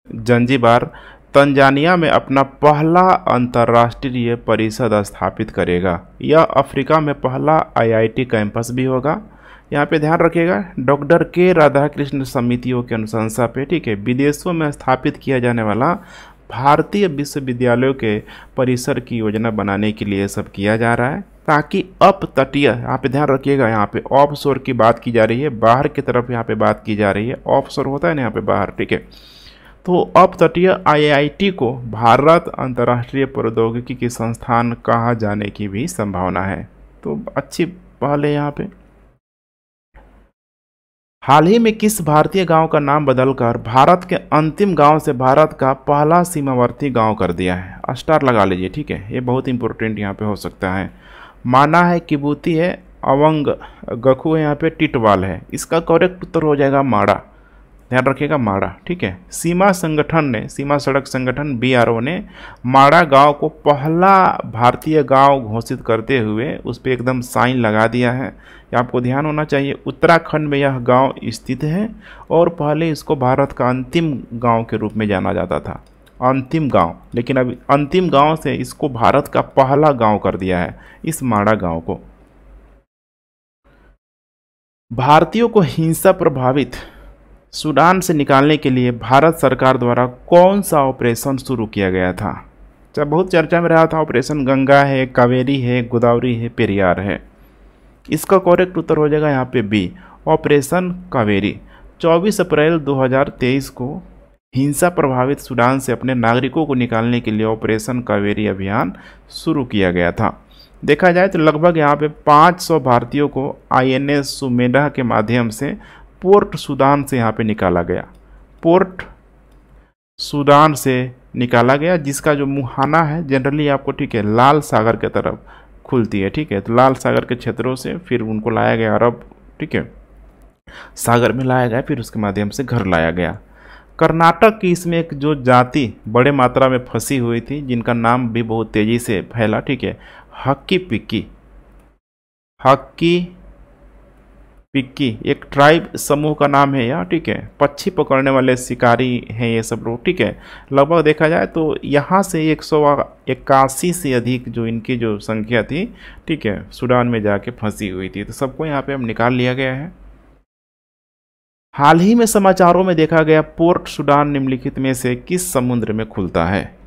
जंजीबार तंजानिया में अपना पहला अंतर्राष्ट्रीय परिषद स्थापित करेगा। यह अफ्रीका में पहला आईआईटी कैंपस भी होगा। यहाँ पे ध्यान रखिएगा, डॉक्टर के राधाकृष्ण समितियों की अनुशंसा पे, ठीक है, विदेशों में स्थापित किया जाने वाला भारतीय विश्वविद्यालयों के परिसर की योजना बनाने के लिए सब किया जा रहा है, ताकि अप तटीय, यहाँ पे ध्यान रखिएगा, यहाँ पे ऑफ शोर की बात की जा रही है, बाहर की तरफ यहाँ पे बात की जा रही है। ऑफ शोर होता है ना यहाँ पे बाहर, ठीक है। तो अप तटीय आईआईटी को भारत अंतर्राष्ट्रीय प्रौद्योगिकी की संस्थान कहा जाने की भी संभावना है। तो अच्छी पहल है यहाँ पे। हाल ही में किस भारतीय गांव का नाम बदलकर भारत के अंतिम गांव से भारत का पहला सीमावर्ती गांव कर दिया है? स्टार लगा लीजिए, ठीक है, ये बहुत इंपॉर्टेंट यहाँ पे हो सकता है। माना है, किबूती है, अवंग गखू है, यहाँ पे टिटवाल है। इसका करेक्ट उत्तर हो जाएगा माड़ा। ध्यान रखिएगा माड़ा, ठीक है। सीमा संगठन ने, सीमा सड़क संगठन BRO ने माड़ा गांव को पहला भारतीय गांव घोषित करते हुए उस पर एकदम साइन लगा दिया है। ये आपको ध्यान होना चाहिए। उत्तराखंड में यह गांव स्थित है और पहले इसको भारत का अंतिम गांव के रूप में जाना जाता था, अंतिम गांव, लेकिन अब अंतिम गांव से इसको भारत का पहला गांव कर दिया है, इस माड़ा गांव को। भारतीयों को हिंसा प्रभावित सूडान से निकालने के लिए भारत सरकार द्वारा कौन सा ऑपरेशन शुरू किया गया था? जब बहुत चर्चा में रहा था, ऑपरेशन गंगा है, कावेरी है, गोदावरी है, पेरियार है। इसका करेक्ट उत्तर हो जाएगा यहाँ पे बी, ऑपरेशन कावेरी। 24 अप्रैल 2023 को हिंसा प्रभावित सूडान से अपने नागरिकों को निकालने के लिए ऑपरेशन कावेरी अभियान शुरू किया गया था। देखा जाए तो लगभग यहाँ पे 500 भारतीयों को INS सुमेधा के माध्यम से पोर्ट सूडान से यहाँ पे निकाला गया, पोर्ट सूडान से निकाला गया, जिसका जो मुहाना है जनरली आपको, ठीक है, लाल सागर के तरफ खुलती है, ठीक है। तो लाल सागर के क्षेत्रों से फिर उनको लाया गया अरब, ठीक है, सागर में लाया गया, फिर उसके माध्यम से घर लाया गया। कर्नाटक की इसमें एक जो जाति बड़े मात्रा में फंसी हुई थी, जिनका नाम भी बहुत तेजी से फैला, ठीक है, हक्की पिक्की, हक्की पिक्की एक ट्राइब समूह का नाम है यह, ठीक है। पक्षी पकड़ने वाले शिकारी हैं ये सब लोग, ठीक है। लगभग देखा जाए तो यहाँ से 181 से अधिक जो इनकी जो संख्या थी, ठीक है, सूडान में जाके फंसी हुई थी। तो सबको यहाँ पे अब निकाल लिया गया है। हाल ही में समाचारों में देखा गया पोर्ट सूडान निम्नलिखित में से किस समुद्र में खुलता है?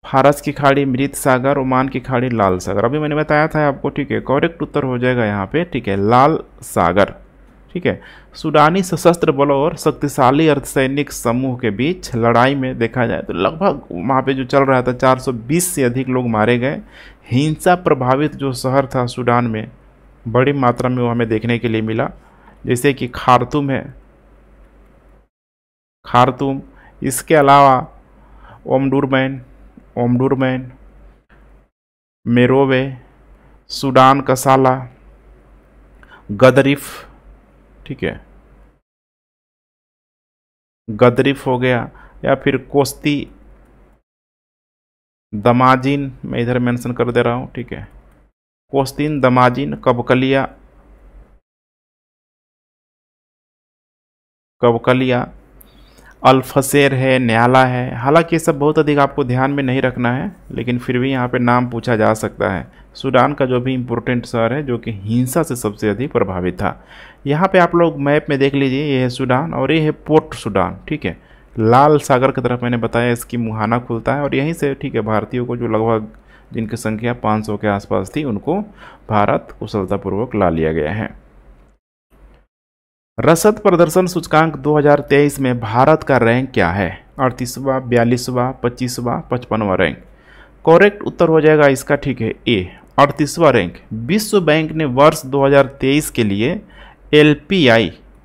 फारस की खाड़ी, मृत सागर, ओमान की खाड़ी, लाल सागर। अभी मैंने बताया था आपको, ठीक है। करेक्ट उत्तर हो जाएगा यहाँ पे, ठीक है, लाल सागर, ठीक है। सूडानी सशस्त्र बलों और शक्तिशाली अर्धसैनिक समूह के बीच लड़ाई में देखा जाए तो लगभग वहाँ पे जो चल रहा था 420 से अधिक लोग मारे गए। हिंसा प्रभावित जो शहर था सूडान में बड़ी मात्रा में वो हमें देखने के लिए मिला, जैसे कि खार्तूम है, खार्तूम, इसके अलावा ओमडुरमैन, मेरोवे, सूडान का साला, गदरिफ, ठीक है, गदरिफ हो गया, या फिर कोस्ती दमाजिन, मैं इधर मेंशन कर दे रहा हूँ, ठीक है, कोस्तीन, दमाजिन, कबकलिया, अल्फसेर है, न्याला है। हालांकि ये सब बहुत अधिक आपको ध्यान में नहीं रखना है, लेकिन फिर भी यहाँ पे नाम पूछा जा सकता है। सूडान का जो भी इम्पोर्टेंट शहर है जो कि हिंसा से सबसे अधिक प्रभावित था। यहाँ पे आप लोग मैप में देख लीजिए, ये है सूडान और ये है पोर्ट सूडान, ठीक है। लाल सागर की तरफ मैंने बताया इसकी मुहाना खुलता है और यहीं से, ठीक है, भारतीयों को जो लगभग जिनकी संख्या 500 के आसपास थी उनको भारत कुशलतापूर्वक ला लिया गया है। रसद प्रदर्शन सूचकांक 2023 में भारत का रैंक क्या है? 38वां, 42वां, 25वां, 55वां रैंक। करेक्ट उत्तर हो जाएगा इसका, ठीक है, ए, 38वां रैंक। विश्व बैंक ने वर्ष 2023 के लिए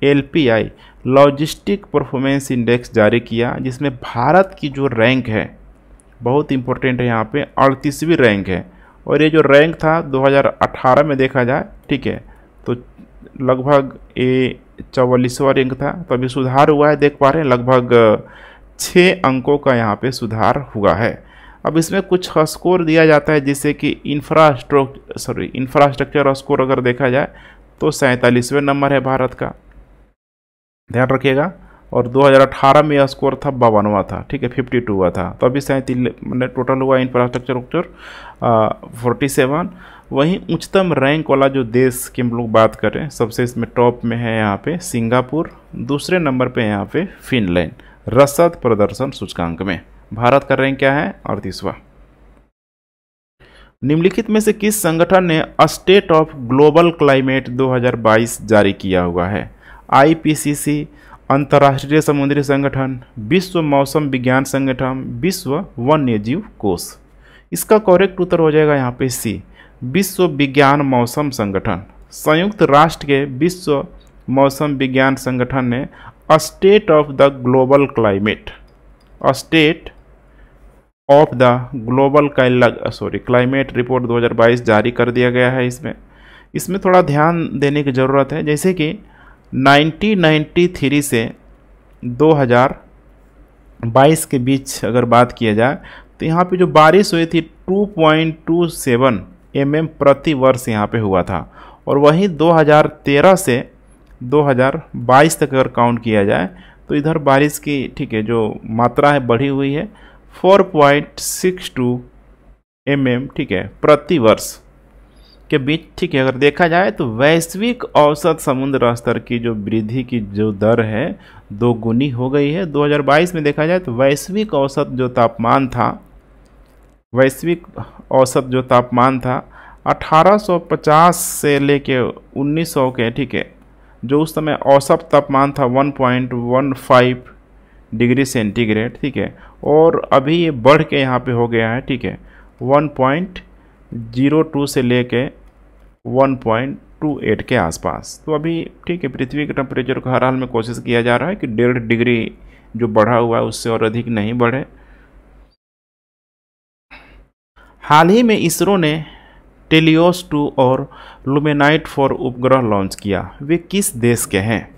LPI लॉजिस्टिक परफॉर्मेंस इंडेक्स जारी किया, जिसमें भारत की जो रैंक है बहुत इंपॉर्टेंट है, यहाँ पे 38वीं रैंक है। और ये जो रैंक था 2018 में देखा जाए, ठीक है, तो लगभग ये 44वां रैंक था। तो अभी सुधार हुआ है, देख पा रहे हैं, लगभग 6 अंकों का यहाँ पे सुधार हुआ है। अब इसमें कुछ स्कोर दिया जाता है, जिससे कि इंफ्रास्ट्रक्चर स्कोर अगर देखा जाए तो 47वें नंबर है भारत का, ध्यान रखिएगा। और 2018 में यह स्कोर था 52वां था, ठीक है, 52वां था। तो अभी 37 मतलब टोटल हुआ इंफ्रास्ट्रक्चर 47। वहीं उच्चतम रैंक वाला जो देश की हम लोग बात करें, सबसे इसमें टॉप में है यहाँ पे सिंगापुर, दूसरे नंबर पे यहाँ पे फिनलैंड। रसद प्रदर्शन सूचकांक में भारत का रैंक क्या है? 38वां। निम्नलिखित में से किस संगठन ने स्टेट ऑफ ग्लोबल क्लाइमेट 2022 जारी किया हुआ है? IPCC, अंतर्राष्ट्रीय समुद्री संगठन, विश्व मौसम विज्ञान संगठन, विश्व वन्यजीव कोष। इसका करेक्ट उत्तर हो जाएगा यहाँ पे सी, विश्व विज्ञान मौसम संगठन। संयुक्त राष्ट्र के विश्व मौसम विज्ञान संगठन ने state of the global climate, state of the global climate report 2022 जारी कर दिया गया है। इसमें थोड़ा ध्यान देने की ज़रूरत है, जैसे कि 1993 से 2022 के बीच अगर बात किया जाए तो यहाँ पे जो बारिश हुई थी 2.27 mm प्रति वर्ष यहाँ पे हुआ था। और वहीं 2013 से 2022 तक अगर काउंट किया जाए तो इधर बारिश की ठीक है जो मात्रा है बढ़ी हुई है 4.62 mm ठीक है प्रति वर्ष के बीच। ठीक है, अगर देखा जाए तो वैश्विक औसत समुद्र स्तर की जो वृद्धि की जो दर है 2 गुनी हो गई है। 2022 में देखा जाए तो वैश्विक औसत जो तापमान था 1850 से लेके 1900 के ठीक है जो उस समय औसत तापमान था 1.15 डिग्री सेंटीग्रेड ठीक है, और अभी ये बढ़ के यहाँ पे हो गया है ठीक है 1.02 से लेके 1.28 के आसपास। तो अभी ठीक है पृथ्वी के टेम्परेचर को हर हाल में कोशिश किया जा रहा है कि 1.5 डिग्री जो बढ़ा हुआ है उससे और अधिक नहीं बढ़े। हाल ही में इसरो ने टेलियोस 2 और लुमेनाइट 4 उपग्रह लॉन्च किया। वे किस देश के हैं?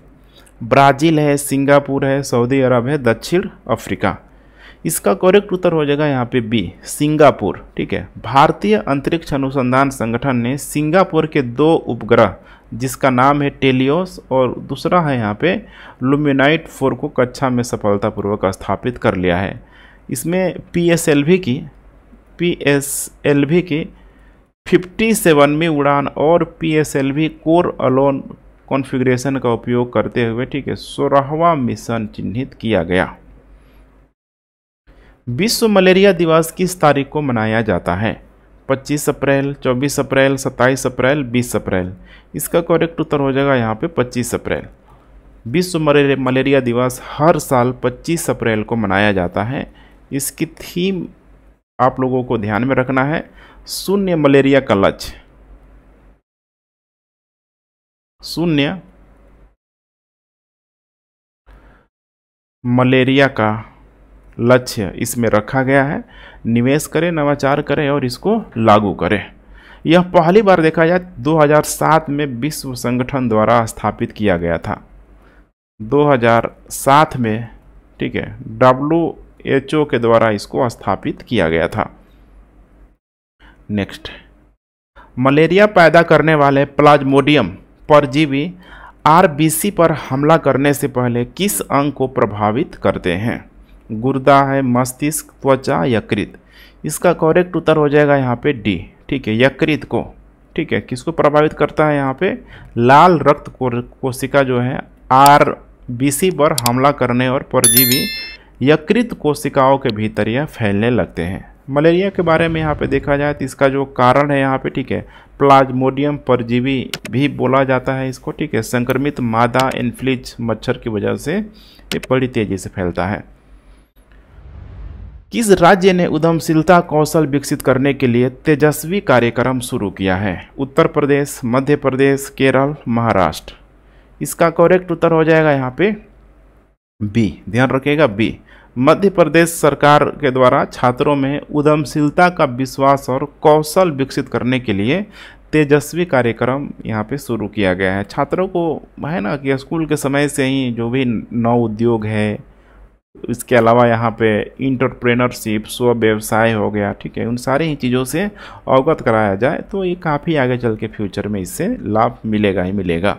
ब्राज़ील है, सिंगापुर है, सऊदी अरब है, दक्षिण अफ्रीका। इसका करेक्ट उत्तर हो जाएगा यहाँ पे बी, सिंगापुर। ठीक है, भारतीय अंतरिक्ष अनुसंधान संगठन ने सिंगापुर के 2 उपग्रह जिसका नाम है टेलियोस और दूसरा है यहाँ पे लुमेनाइट 4 को कक्षा में सफलतापूर्वक स्थापित कर लिया है। इसमें पीएसएलवी की 57वीं उड़ान और पीएसएलवी कोर अलोन कॉन्फ़िगरेशन का उपयोग करते हुए ठीक है 16वां मिशन चिन्हित किया गया। विश्व मलेरिया दिवस किस तारीख को मनाया जाता है? 25 अप्रैल, 24 अप्रैल, 27 अप्रैल, 20 अप्रैल। इसका करेक्ट उत्तर हो जाएगा यहाँ पे 25 अप्रैल। विश्व मलेरिया दिवस हर साल 25 अप्रैल को मनाया जाता है। इसकी थीम आप लोगों को ध्यान में रखना है, शून्य मलेरिया का लक्ष्य। शून्य मलेरिया का लक्ष्य इसमें रखा गया है। निवेश करें, नवाचार करें और इसको लागू करें। यह पहली बार देखा जाए 2007 में विश्व संगठन द्वारा स्थापित किया गया था। 2007 में ठीक है WHO के द्वारा इसको स्थापित किया गया था। नेक्स्ट, मलेरिया पैदा करने वाले प्लाज्मोडियम परजीवी आरबीसी पर हमला करने से पहले किस अंग को प्रभावित करते हैं? गुर्दा है, मस्तिष्क, त्वचा, यकृत। इसका करेक्ट उत्तर हो जाएगा यहाँ पे डी। ठीक है, यकृत को। ठीक है, किसको प्रभावित करता है? यहाँ पे लाल रक्त कोशिका जो है आरबीसी पर हमला करने और परजीवी यकृत कोशिकाओं के भीतर यह फैलने लगते हैं। मलेरिया के बारे में यहाँ पे देखा जाए तो इसका जो कारण है यहाँ पे ठीक है प्लाज्मोडियम परजीवी भी बोला जाता है इसको। ठीक है, संक्रमित मादा एन्फ्लिज मच्छर की वजह से ये बड़ी तेजी से फैलता है। किस राज्य ने उद्यमशीलता कौशल विकसित करने के लिए तेजस्वी कार्यक्रम शुरू किया है? उत्तर प्रदेश, मध्य प्रदेश, केरल, महाराष्ट्र। इसका करेक्ट उत्तर हो जाएगा यहाँ पे बी। ध्यान रखिएगा बी। मध्य प्रदेश सरकार के द्वारा छात्रों में उद्यमशीलता का विश्वास और कौशल विकसित करने के लिए तेजस्वी कार्यक्रम यहाँ पे शुरू किया गया है। छात्रों को है ना कि स्कूल के समय से ही जो भी नौ उद्योग है, इसके अलावा यहाँ पे इंटरप्रेनरशिप, स्व व्यवसाय हो गया, ठीक है, उन सारी ही चीज़ों से अवगत कराया जाए तो ये काफ़ी आगे चल के फ्यूचर में इससे लाभ मिलेगा ही मिलेगा।